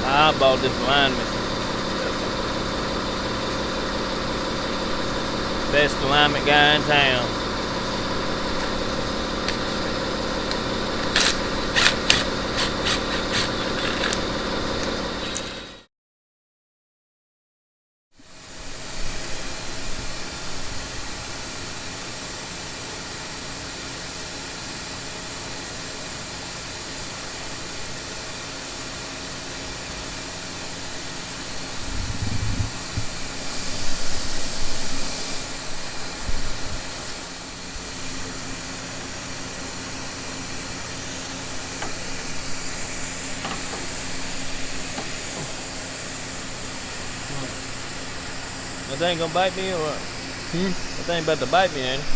I bought this alignment. Best alignment guy in town. That thing gonna bite me or what? That thing about to bite me, ain't it?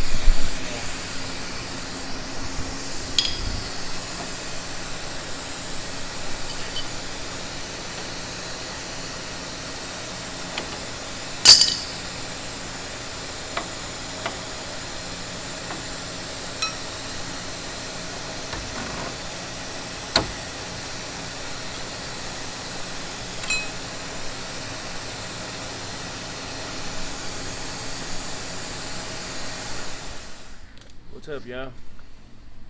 What's up, y'all?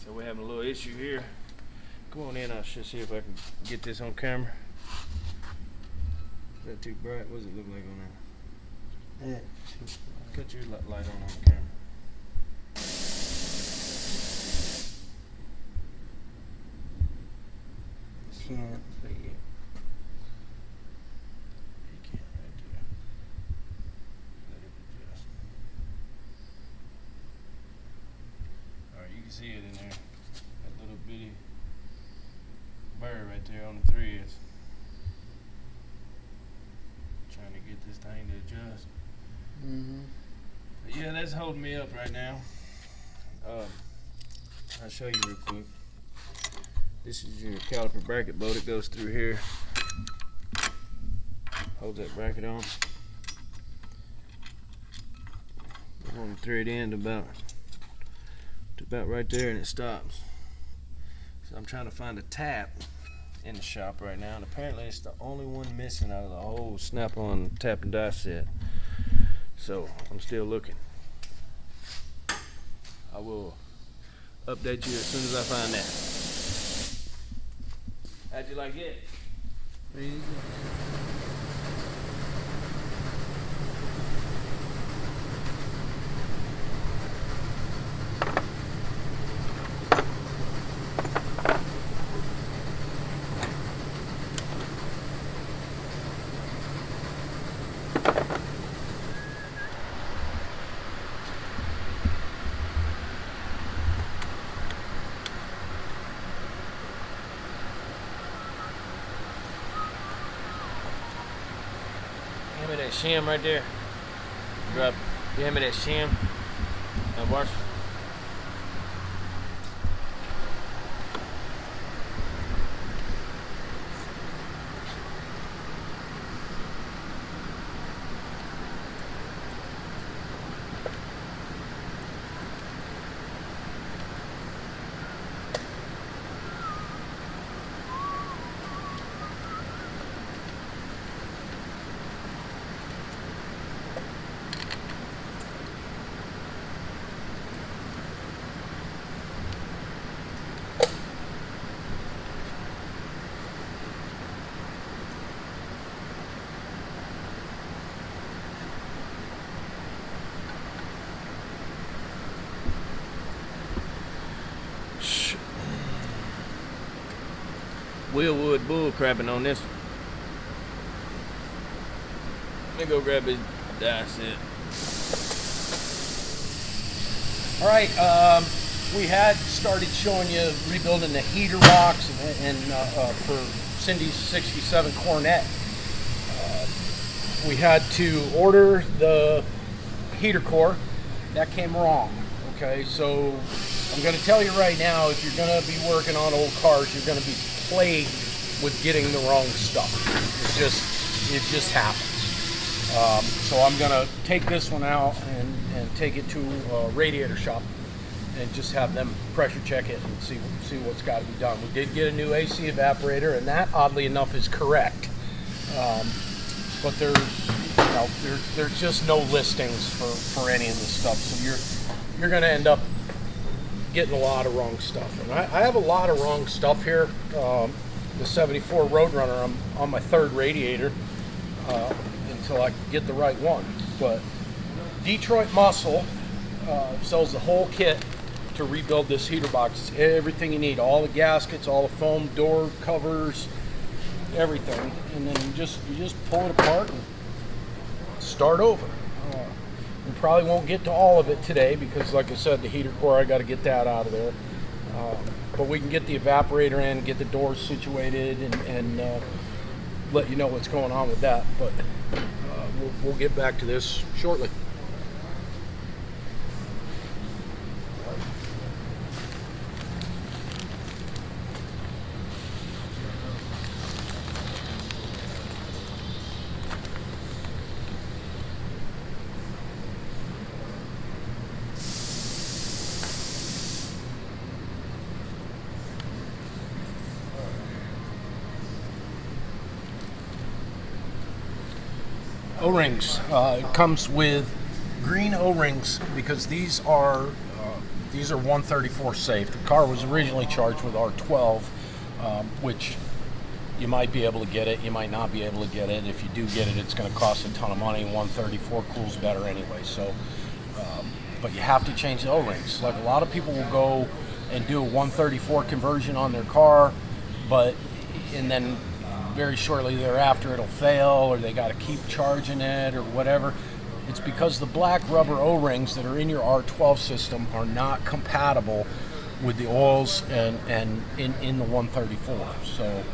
So we're having a little issue here. Come on in, I should see if I can get this on camera. Is that too bright? What does it look like on there? Yeah. Cut your light on the camera. Can't see it. You can't right there. Let it adjust. Alright, you can see it in there. That little bitty burr right there on the threads. Trying to get this thing to adjust. But yeah, that's holding me up right now. I'll show you real quick. This is your caliper bracket bolt. It goes through here. Holds that bracket on. Put on the thread end about right there, and it stops. So I'm trying to find a tap in the shop right now, and apparently it's the only one missing out of the whole snap-on tap and die set. So I'm still looking. I will update you as soon as I find that. How'd you like it? Pretty good. Give me that shim right there. Drop. Give me that shim. That works. Wheelwood bull crapping on this one. Let me go grab his die set. All right, we had started showing you rebuilding the heater box and for Cindy's 67 Cornet. We had to order the heater core. That came wrong. Okay, so I'm going to tell you right now, if you're going to be working on old cars, you're going to be plagued with getting the wrong stuff. It just happens. So I'm going to take this one out and take it to a radiator shop and just have them pressure check it and see what's got to be done. We did get a new AC evaporator, and that, oddly enough, is correct. But there's just no listings for any of this stuff. So you're going to end up getting a lot of wrong stuff. And I have a lot of wrong stuff here. The 74 Roadrunner, I'm on my third radiator until I get the right one. But Detroit Muscle sells the whole kit to rebuild this heater box. It's everything you need, all the gaskets, all the foam door covers, everything, and then you just pull it apart and start over. We probably won't get to all of it today because, like I said, the heater core, I got to get that out of there. But we can get the evaporator in, get the doors situated, and let you know what's going on with that. But we'll get back to this shortly. O-rings. It comes with green O-rings because these are 134 safe. The car was originally charged with R12, which you might be able to get it, you might not be able to get it. If you do get it, it's going to cost a ton of money. 134 cools better anyway. So, but you have to change the O-rings. Like a lot of people will go and do a 134 conversion on their car, and then very shortly thereafter it'll fail, or they got to keep charging it or whatever. It's because the black rubber O-rings that are in your R12 system are not compatible with the oils and in the 134. So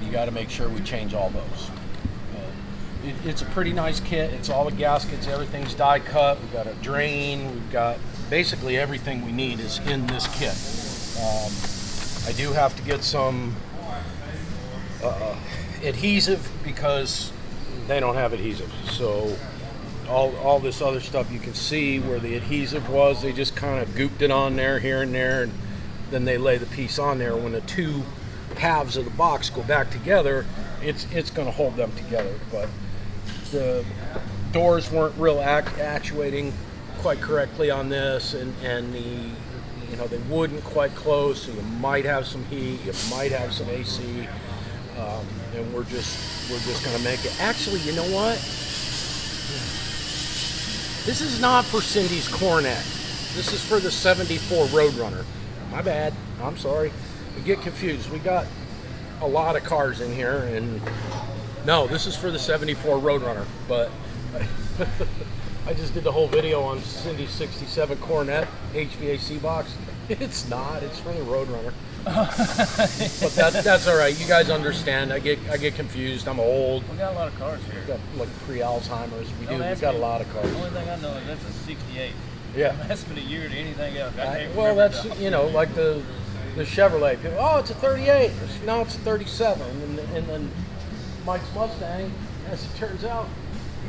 you got to make sure we change all those. It's a pretty nice kit. It's all the gaskets, everything's die cut. We've got a drain. We've got basically everything we need is in this kit. I do have to get some adhesive because they don't have adhesive. So all this other stuff you can see where the adhesive was, they just kind of gooped it on there here and there, and then they lay the piece on there. When the two halves of the box go back together, it's going to hold them together. But the doors weren't real actuating quite correctly on this, and they wouldn't quite close, so you might have some heat, you might have some AC. And we're just gonna make it. Actually, you know what? This is not for Cindy's Cornet. This is for the 74 Roadrunner. My bad. I'm sorry. We get confused. We got a lot of cars in here, and no, this is for the 74 Roadrunner. But I just did the whole video on Cindy's 67 Cornet HVAC box. It's not. It's for the Roadrunner. But that's all right. You guys understand. I get confused. I'm old. We got a lot of cars here. We got like pre-Alzheimer's. We got a lot of cars. The only thing I know is that's a 68. Yeah. Don't ask me the year to anything else. Well, that's like the Chevrolet. People, oh, it's a 38. No, it's a 37. And then Mike's Mustang, as it turns out,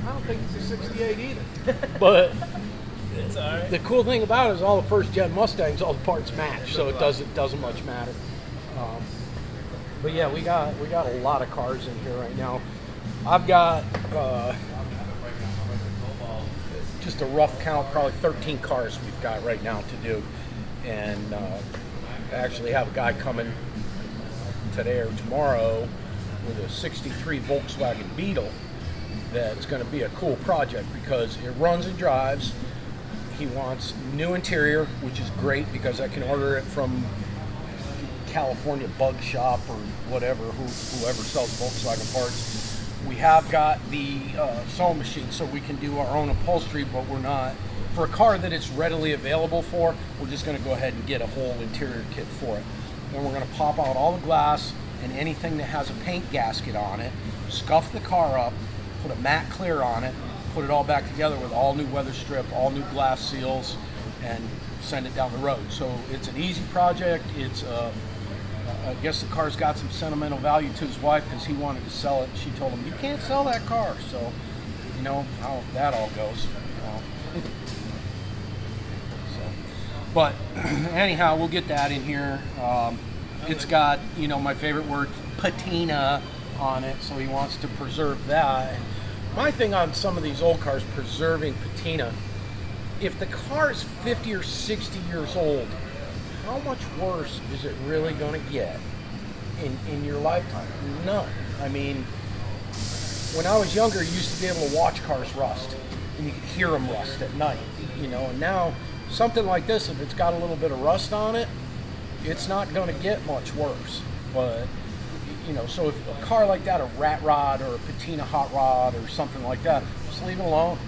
I don't think it's a 68 either. But it's all right. The cool thing about it is all the first gen Mustangs, all the parts match, so it doesn't much matter. But yeah, we got a lot of cars in here right now. I've got just a rough count, probably 13 cars we've got right now to do, and I actually have a guy coming today or tomorrow with a 63 Volkswagen Beetle. That's going to be a cool project because it runs and drives. He wants new interior, which is great because I can order it from California Bug Shop or whatever, whoever sells Volkswagen parts. We have got the sewing machine, so we can do our own upholstery, but we're not. For a car that it's readily available for, we're just going to go ahead and get a whole interior kit for it. And we're going to pop out all the glass and anything that has a paint gasket on it, scuff the car up, put a matte clear on it, put it all back together with all new weather strip, all new glass seals, and send it down the road. So it's an easy project. It's I guess the car's got some sentimental value to his wife because he wanted to sell it. She told him, you can't sell that car. So you know how that all goes. But anyhow, we'll get that in here. It's got, my favorite word, patina on it, so he wants to preserve that. And my thing on some of these old cars, preserving patina, if the car is 50 or 60 years old, how much worse is it really going to get in your lifetime? None. I mean, when I was younger, you used to be able to watch cars rust, and you could hear them rust at night, you know, and now something like this, if it's got a little bit of rust on it, it's not going to get much worse. But, you know, so if a car like that, a rat rod or a patina hot rod or something like that, just leave it alone,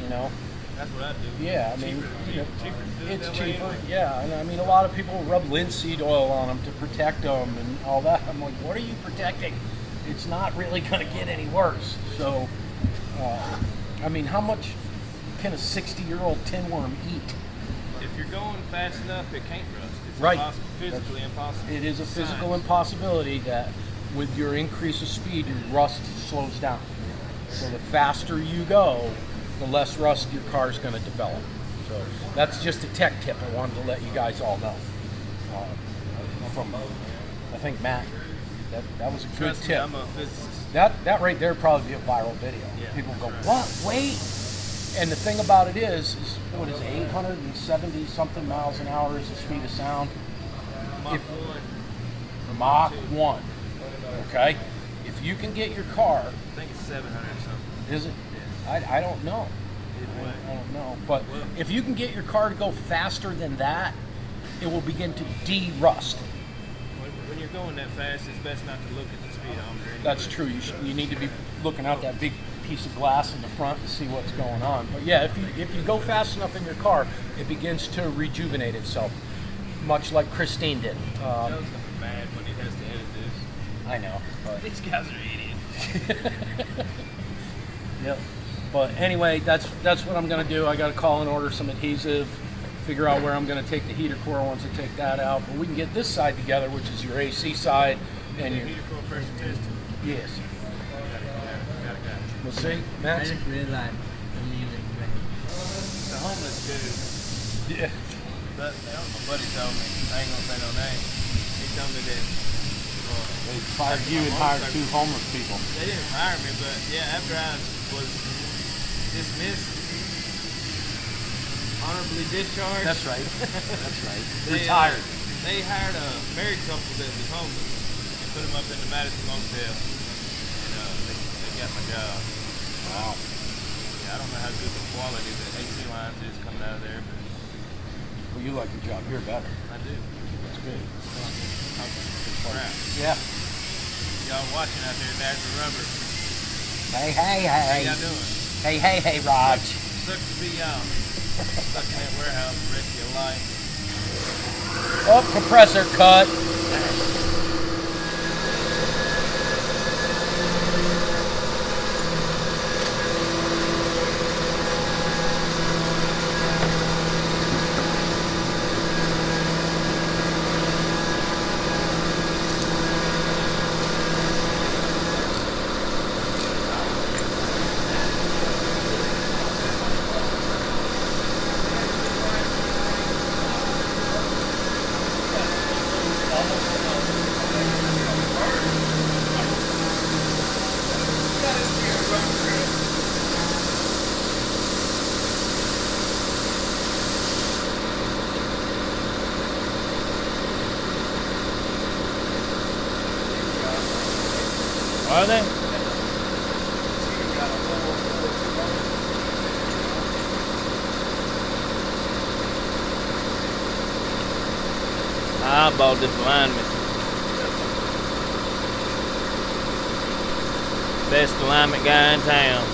you know. That's what I do. Yeah, I mean, you know, cheaper to do it it's that way cheaper. anyway. Yeah, and I mean, a lot of people rub linseed oil on them to protect them and all that. I'm like, what are you protecting? It's not really going to get any worse. So, I mean, how much can a 60-year-old tin worm eat? If you're going fast enough, it can't rust. It's Right. impossible, physically impossible. It is a physical Science. impossibility that with your increase of speed, your rust slows down. So the faster you go, the less rust your car is going to develop. So that's just a tech tip I wanted to let you guys all know. From, I think, Matt, that was a good Trust me, tip. I'm a physicist. That right there would probably be a viral video. Yeah, People go, that's right. what? Wait. And the thing about it is what is it, 870 something miles an hour is the speed of sound. Mach If- 1, Mach 1. Okay? If you can get your car, I think it's 700 or something. is it? I don't know. Either way. I don't know. But if you can get your car to go faster than that, it will begin to de-rust. When you're going that fast, it's best not to look at the speedometer anyway. That's true. You need to be looking out that big piece of glass in the front to see what's going on. But yeah, if you go fast enough in your car, it begins to rejuvenate itself, much like Christine did. Joe's gonna be mad when he has to edit this. I know. But These guys are idiots. yep. But anyway, that's what I'm going to do. I got to call and order some adhesive, figure out where I'm going to take the heater core once I take that out. But we can get this side together, which is your AC side, and your Heater core pressure test. yes. Got it. We'll see. I Max. just realized I'm using The homeless dude. Yeah. But my buddy told me, I ain't gonna say no name. He told me that They fired you and hired 2 homeless people. they didn't hire me, but yeah, after I was dismissed, honorably discharged. That's right. That's right. They, Retired. They hired a married couple that was homeless and put them up in the Madison Motel, and they got my job. Wow. Yeah, I don't know how good the quality of the AC lines is coming out of there, but Well, you like your job here better. I do. That's good. Crap. Yeah. Y'all watching out there, Natural Rubber. Hey, How y'all doing? Hey, Raj. Sucks to be y'all. Stuck in that warehouse the rest of your life. Oh, compressor cut. Are they? I bought this alignment. Best alignment guy in town.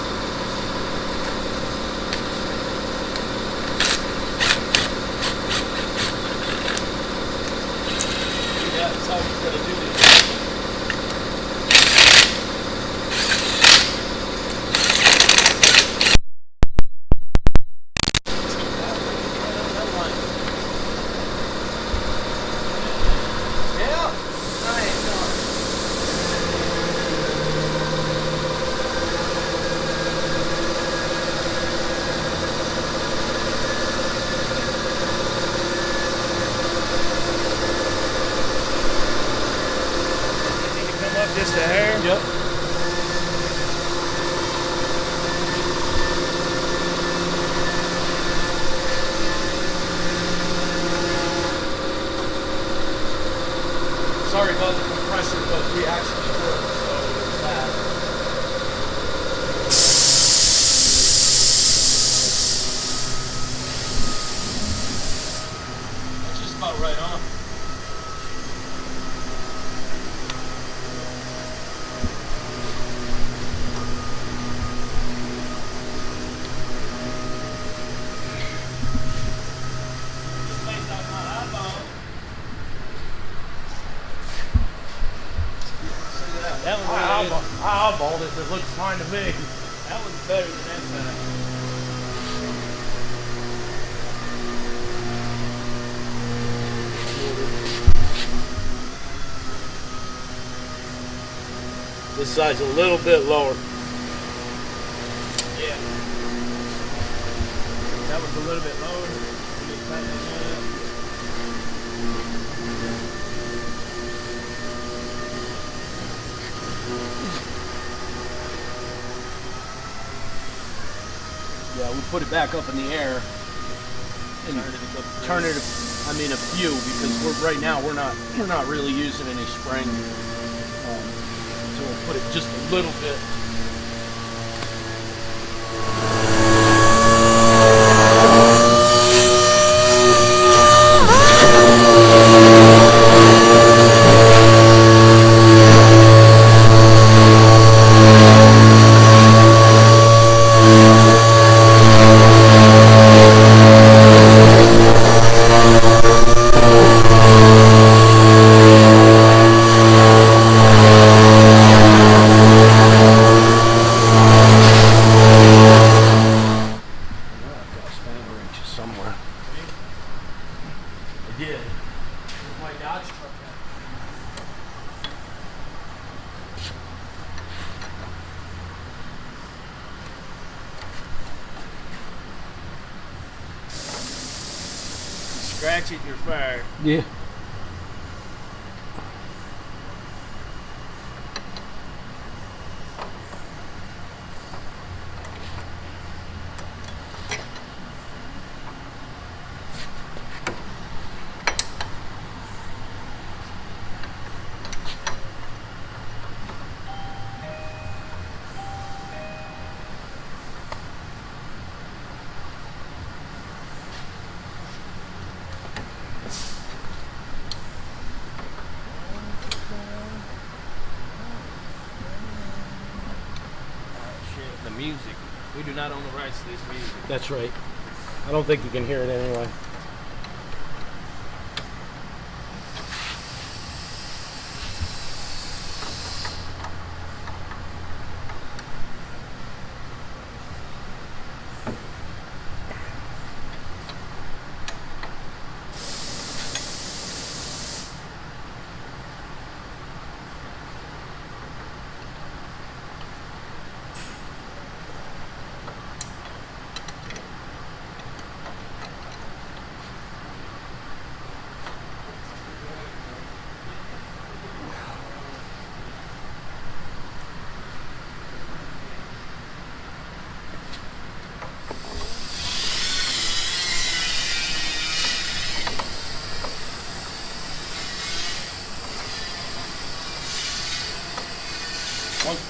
Yeah, that's how you gotta do this. Yeah. Nice. closer, but we actually were, so there's that. That's just about right on. That was I eyeballed it, it looks fine to me. that was better than that side. This side's a little bit lower. Yeah. That was a little bit lower. Just tighten that up. Yeah, we put it back up in the air and turn it. I mean, a few, because right now we're not really using any spring. So we'll put it just a little bit. Somewhere. I did. My Dodge truck. Scratch it, you're fired. Yeah. The music. We do not own the rights to this music. That's right. I don't think you can hear it anyway.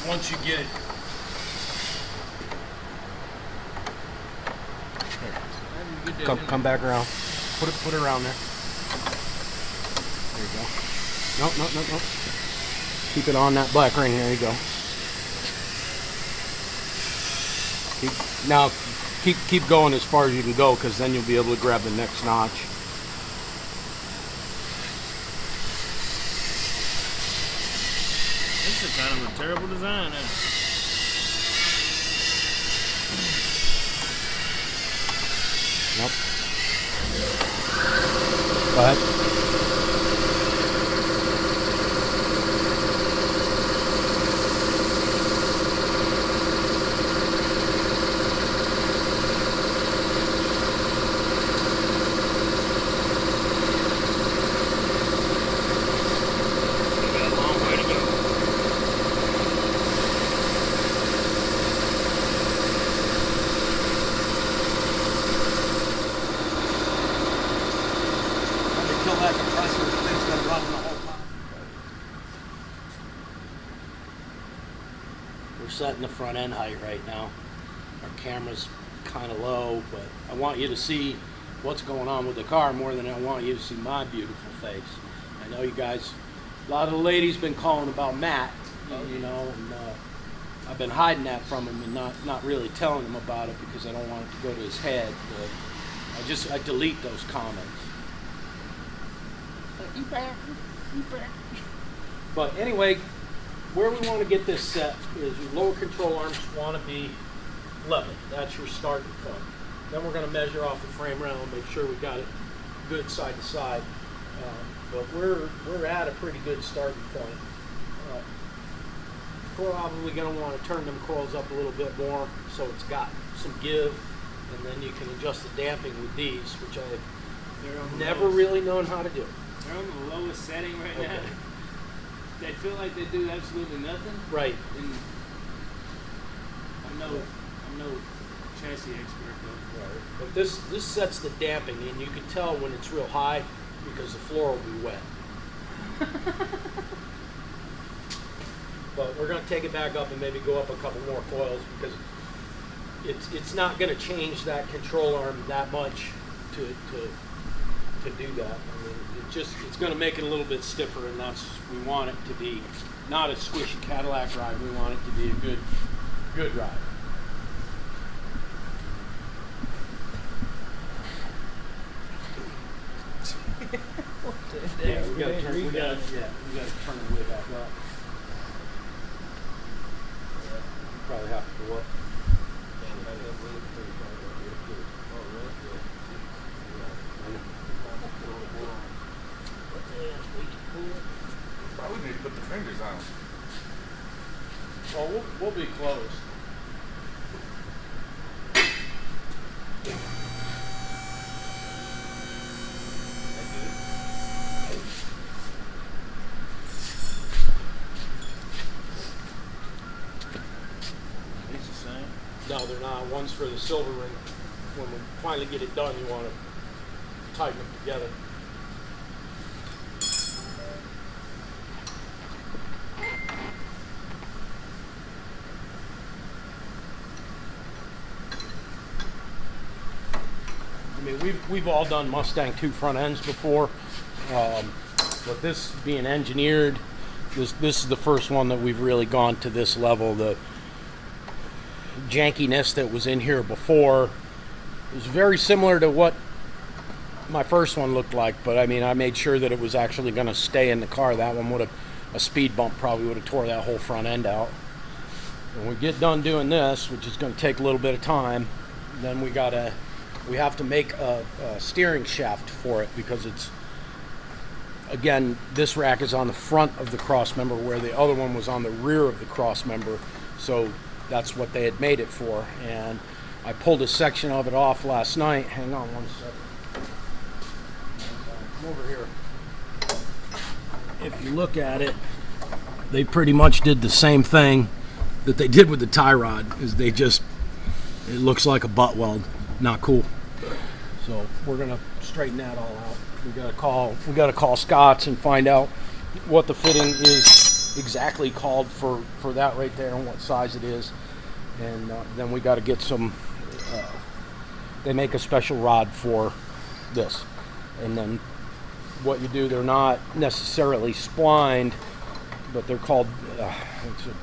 Once you get come back around. Put it around there. There you go. Nope. Keep it on that black ring. There you go. Keep going as far as you can go, because then you'll be able to grab the next notch. This is kind of a terrible design, isn't it? Nope. Go ahead. We got a long way to go. Kill We're setting the front end height right now. Our camera's kind of low, but I want you to see what's going on with the car more than I want you to see my beautiful face. I know you guys, a lot of the ladies been calling about Matt, you know, and I've been hiding that from him and not really telling him about it because I don't want it to go to his head. But I delete those comments. You back? But anyway, where we want to get this set is your lower control arms want to be level. That's your starting point. Then we're going to measure off the frame rail and make sure we got it good side to side. But we're at a pretty good starting point. Probably going to want to turn them coils up a little bit more so it's got some give, and then you can adjust the damping with these, which I've never really known how to do. They're on the lowest setting right now. They feel like they do absolutely nothing. Right. And I'm no chassis expert though. Right. But this sets the damping, and you can tell when it's real high because the floor will be wet. But we're going to take it back up and maybe go up a couple more coils because it's not going to change that control arm that much to do that. I mean, it's going to make it a little bit stiffer, and we want it to be not a squishy Cadillac ride. We want it to be a good ride. Yeah, we got to turn the way back up. Probably have to go up. Probably need to put the fingers on them. Oh, we'll be close. These the same? No, they're not. One's for the silver ring. When we finally get it done, you want to tighten them together. I mean, we've all done Mustang 2 front ends before, but this being engineered, this is the first one that we've really gone to this level. The jankiness that was in here before was very similar to what my first one looked like, but I mean, I made sure that it was actually going to stay in the car. That one would have, a speed bump probably would have tore that whole front end out. When we get done doing this, which is going to take a little bit of time, then we have to make a steering shaft for it because it's, again, this rack is on the front of the cross member where the other one was on the rear of the cross member, so that's what they had made it for. And I pulled a section of it off last night. Hang on one second. Come over here. If you look at it, they pretty much did the same thing that they did with the tie rod. Is it looks like a butt weld. Not cool. So we're gonna straighten that all out. We gotta call Scott's and find out what the fitting is exactly called for that right there and what size it is. And then we got to get some. They make a special rod for this, and then what you do, they're not necessarily splined, but they're called it's a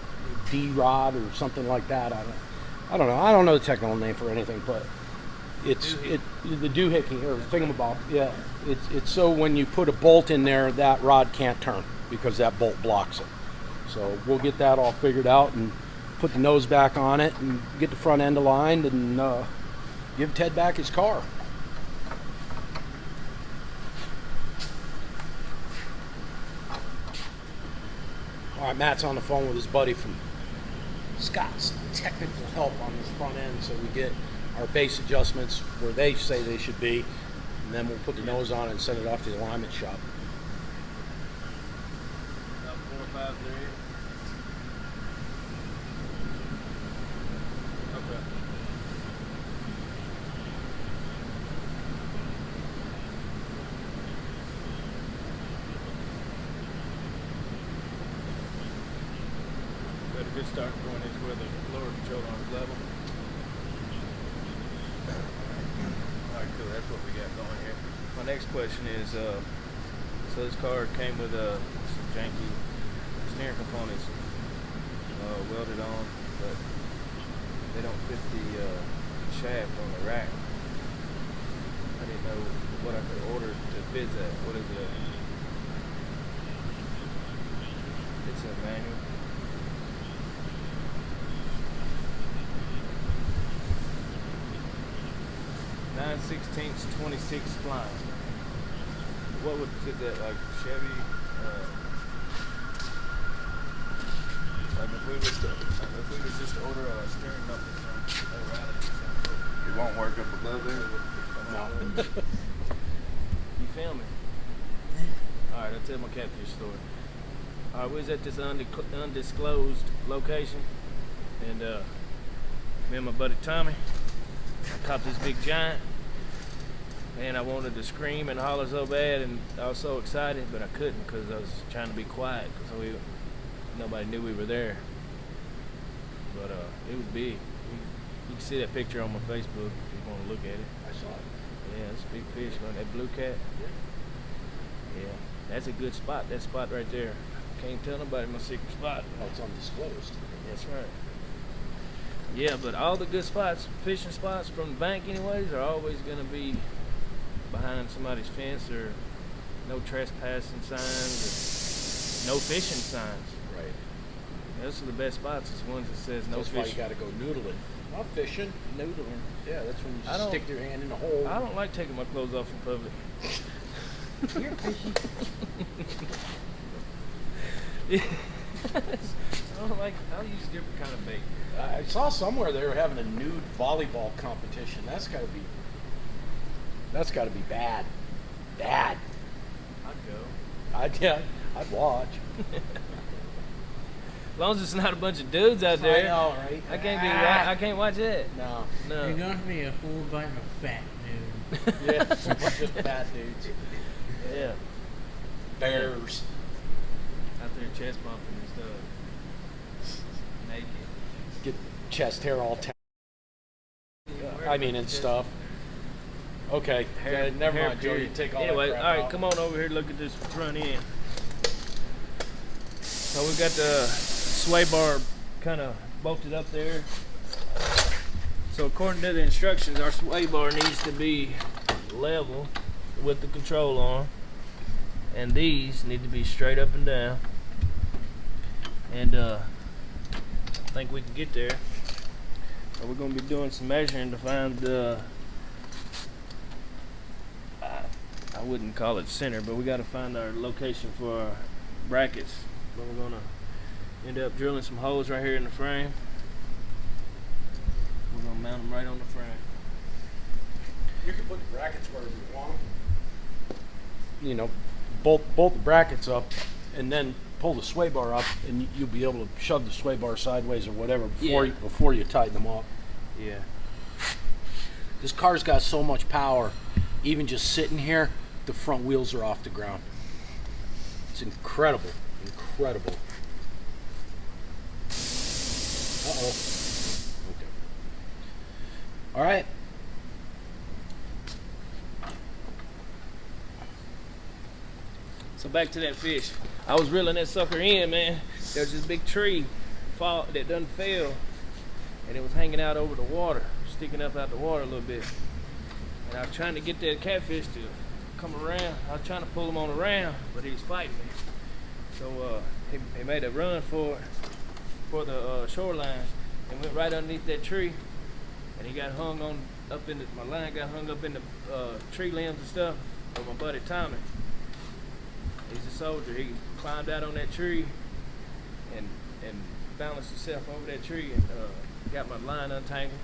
D rod or something like that. I don't know. I don't know the technical name for anything, but it's the doohickey or thingamabob. Yeah, it's so when you put a bolt in there, that rod can't turn because that bolt blocks it. So we'll get that all figured out and put the nose back on it and get the front end aligned and give Ted back his car. All right, Matt's on the phone with his buddy from Scott's technical help on this front end, so we get our base adjustments where they say they should be, and then we'll put the nose on it and send it off to the alignment shop. About 453. Okay. Better good starting point is where the lower control arm is level. Alright, cool, that's what we got going here. My next question is, so this car came with some janky steering components welded on, but they don't fit the shaft on the rack. I didn't know what I could order to fit that. What is it? It's a manual. (9/16" 26 spline. What would fit that? Like Chevy? Like if we was just to order a steering knuckle from O'Reilly or something. It won't work up above there. No. You feel me? Alright, I'll tell my catfish story. Alright, we was at this undisclosed location, and me and my buddy Tommy, I caught this big giant, and I wanted to scream and holler so bad, and I was so excited, but I couldn't because I was trying to be quiet because nobody knew we were there. But it was big. You can see that picture on my Facebook if you want to look at it. I saw it. Yeah, it's a big fish, man. That blue cat. Yeah, that's a good spot. That spot right there. Can't tell nobody my secret spot. Oh, it's undisclosed. That's right. Yeah, but all the good spots, fishing spots from the bank anyways, are always going to be behind somebody's fence or no trespassing signs or no fishing signs. Right. Those are the best spots. Is ones that says no That's why you fishing. got to go noodling. Not fishing. Noodling. Yeah, that's when I you don't- stick your hand in the hole. I don't like taking my clothes off in public. You're fishy. Yeah. I don't like. I'll use a different kind of bait. I saw somewhere they were having a nude volleyball competition. That's got to be bad. Bad. I'd go. I'd watch. As long as it's not a bunch of dudes out there. I know, right? I can't be. I can't watch that. No. You're No. going to be a whole bunch of fat dudes. Yeah, a bunch of fat dudes. Yeah. Bears. Out there chest bumping and stuff. Naked. Get chest hair all I mean, and stuff. Okay. Hair, never hair mind, Joe. You period. take all Anyway, that crap all right, out. come on over here. Look at this front end. So we got the sway bar kind of bolted up there. So according to the instructions, our sway bar needs to be level with the control arm, and these need to be straight up and down. And I think we can get there. So we're going to be doing some measuring to find the. I wouldn't call it center, but we got to find our location for our brackets. But we're gonna end up drilling some holes right here in the frame. We're gonna mount them right on the frame. You can put the brackets wherever you want them. You know, bolt the brackets up, and then pull the sway bar up, and you'll be able to shove the sway bar sideways or whatever before you tighten them up. Yeah. This car's got so much power. Even just sitting here, the front wheels are off the ground. It's incredible. Incredible. Uh-oh. Okay. All right. So back to that fish. I was reeling that sucker in, man. There's this big tree that done fell, and it was hanging out over the water, sticking up out the water a little bit. And I was trying to get that catfish to come around. I was trying to pull him on around, but he was fighting me. So he made a run for the shoreline and went right underneath that tree. And he got hung on up in my line got hung up in the tree limbs and stuff of my buddy Tommy. He's a soldier. He climbed out on that tree and balanced himself over that tree and got my line untangled.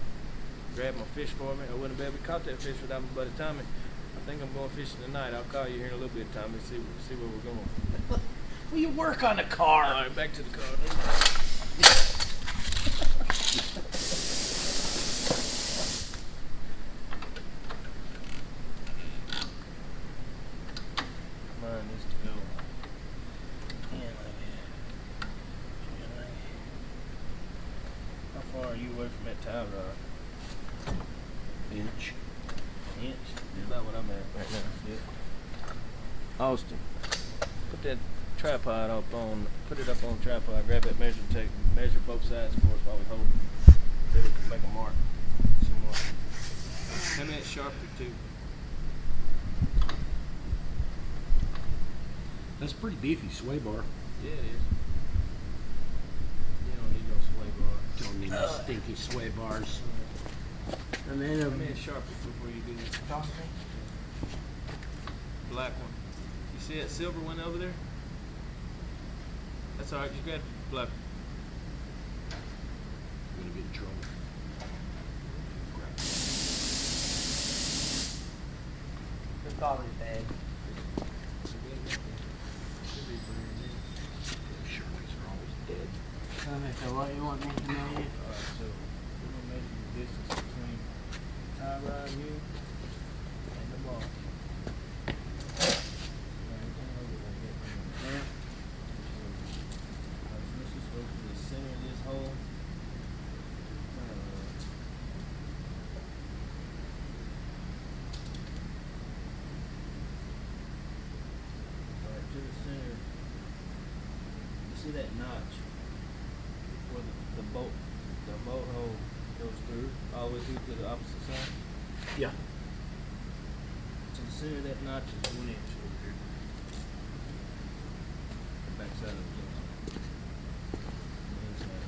Grabbed my fish for me. I wouldn't have ever caught that fish without my buddy Tommy. I think I'm going fishing tonight. I'll call you here in a little bit, Tommy, see where we're going. Will you work on the car? All right, back to the car. Mine needs to go in like that. far are you away from that tie rod? Inch. Inch? Is about what I'm at right now. Yep. Austin, put that tripod up on, put it up on the tripod, grab that measuring tape, measure both sides for us while we hold it. Then we can make a mark. Some more. Hand me that Sharpie too. That's pretty beefy sway bar. Yeah, it is. You don't need no sway bar. Don't need no stinky sway bars. And then Hand me a Sharpie before you do this. Black one. You see that silver one over there? That's alright, just grab the black one. I'm gonna get in trouble. the garbage bag. Sharpies are always dead. Okay, so what you want me to measure? Alright, so we're gonna measure the distance between the tie rod here and the ball. Everything over like that. There. Alright, so let's just go to the center of this hole. Alright, to the center. You see that notch? Where the bolt hole goes through, all the way through to the opposite side. Yeah. To the center of that notch is 1 inch over here. The back side of the bolt. The inside.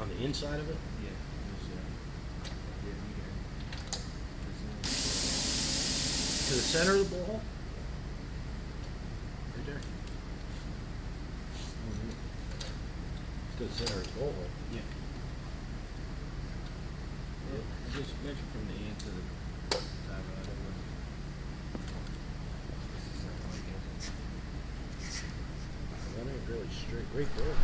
On the inside of it? Yeah, this side. Yeah, you got it. To the center of the ball? Right there. To the center of the ball. Yeah. Yeah, just measure from the end to the tie rod. That way. This is something like that. That ain't really straight right there.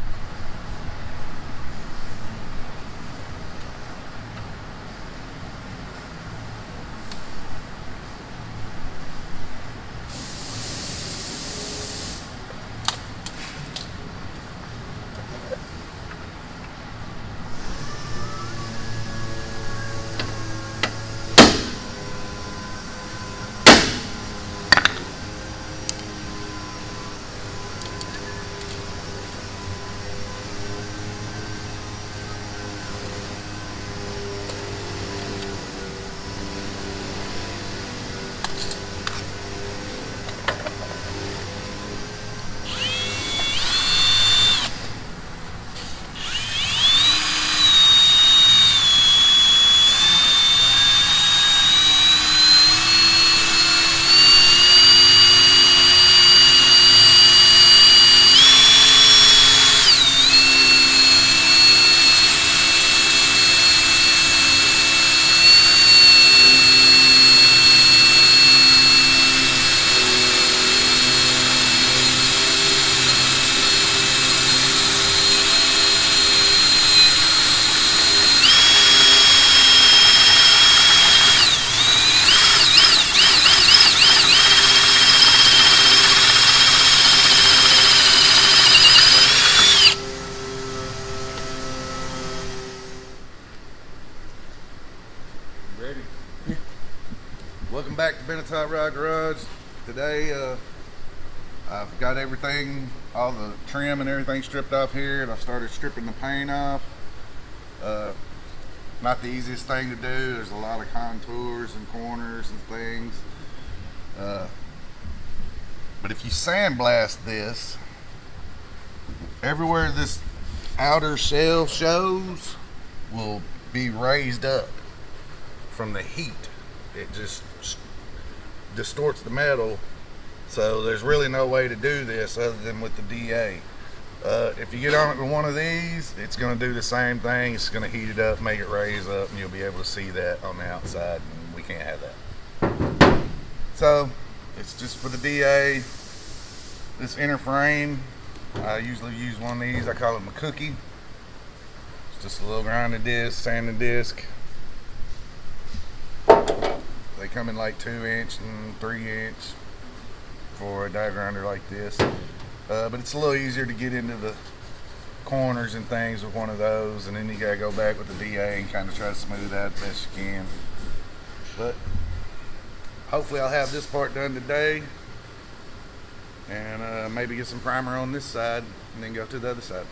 Ready? Welcome back to Benetton Ride Garage. Today, I've got everything, all the trim and everything stripped off here, and I started stripping the paint off. Not the easiest thing to do. There's a lot of contours and corners and things. But if you sandblast this, everywhere this outer shell shows will be raised up from the heat. It just distorts the metal, so there's really no way to do this other than with the DA. If you get on it with one of these, it's going to do the same thing. It's going to heat it up, make it raise up, and you'll be able to see that on the outside, and we can't have that. So it's just for the DA. This inner frame, I usually use one of these. I call it my cookie. It's just a little grinding disc, sanding disc. They come in like 2-inch and 3-inch for a die grinder like this. But it's a little easier to get into the corners and things with one of those, and then you gotta go back with the DA and kind of try to smooth out as best you can. But hopefully I'll have this part done today, and maybe get some primer on this side and then go to the other side.